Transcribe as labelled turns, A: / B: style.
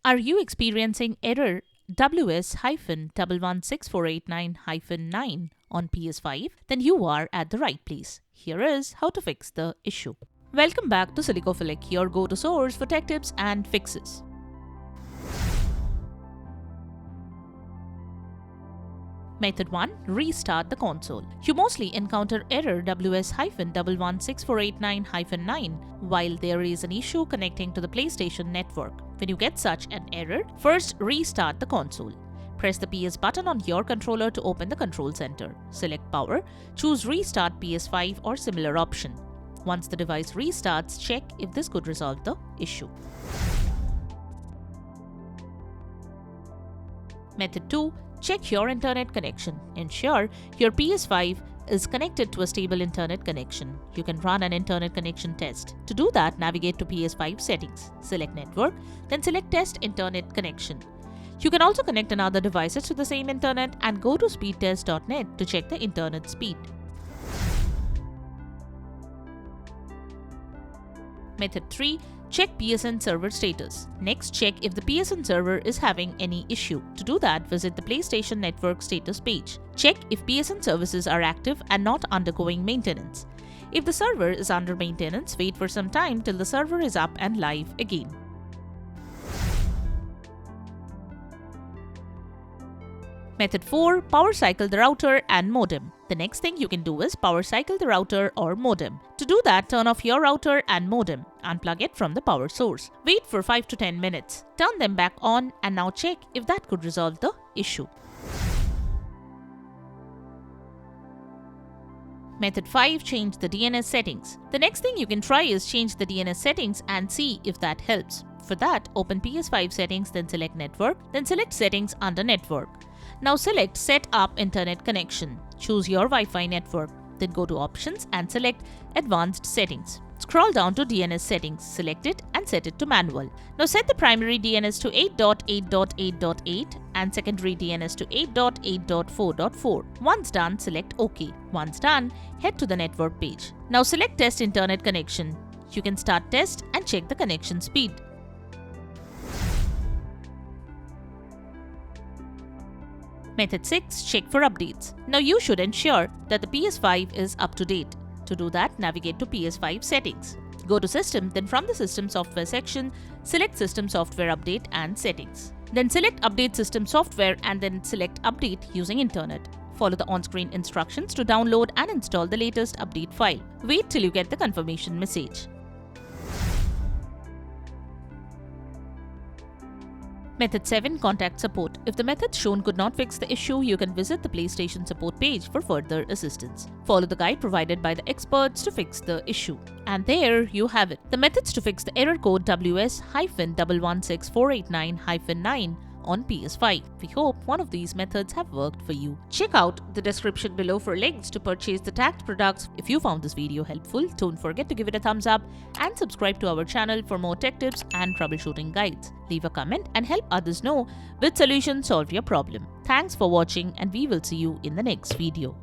A: Are you experiencing error WS-116489-9 on PS5? Then you are at the right place. Here is how to fix the issue. Welcome back to Silicophilic, your go-to source for tech tips and fixes. Method 1. Restart the console. You mostly encounter error WS-116489-9 while there is an issue connecting to the PlayStation network. When you get such an error, first restart the console. Press the PS button on your controller to open the control center. Select Power, choose Restart PS5 or similar option. Once the device restarts, check if this could resolve the issue. Method 2. Check your internet connection. Ensure your PS5 is connected to a stable internet connection. You can run an internet connection test. To do that, navigate to PS5 settings. Select Network, then select Test Internet Connection. You can also connect another devices to the same internet and go to speedtest.net to check the internet speed. Method 3. Check PSN server status. Next, check if the PSN server is having any issue. To do that, visit the PlayStation Network status page. Check if PSN services are active and not undergoing maintenance. If the server is under maintenance, wait for some time till the server is up and live again. Method 4. Power cycle the router and modem. The next thing you can do is power cycle the router or modem. To do that, turn off your router and modem. Unplug it from the power source. Wait for 5 to 10 minutes. Turn them back on and now check if that could resolve the issue. Method 5. Change the DNS settings. The next thing you can try is change the DNS settings and see if that helps. For that, open PS5 settings, then select Network, then select Settings under Network. Now select Set Up Internet Connection. Choose your Wi-Fi network. Then go to Options and select Advanced Settings. Scroll down to DNS settings, select it and set it to manual. Now set the primary DNS to 8.8.8.8 and secondary DNS to 8.8.4.4. Once done, select OK. Once done, head to the network page. Now select Test Internet Connection. You can start test and check the connection speed. Method 6. Check for updates. Now you should ensure that the PS5 is up to date. To do that, navigate to PS5 settings. Go to System, then from the System Software section, select System Software Update and Settings. Then select Update System Software and then select Update using Internet. Follow the on-screen instructions to download and install the latest update file. Wait till you get the confirmation message. Method 7. Contact support. If the methods shown could not fix the issue, you can visit the PlayStation support page for further assistance. Follow the guide provided by the experts to fix the issue. And there you have it. The methods to fix the error code WS-116489-9 on PS5. We hope one of these methods have worked for you. Check out the description below for links to purchase the tagged products. If you found this video helpful, don't forget to give it a thumbs up and subscribe to our channel for more tech tips and troubleshooting guides. Leave a comment and help others know which solution solve your problem. Thanks for watching and we will see you in the next video.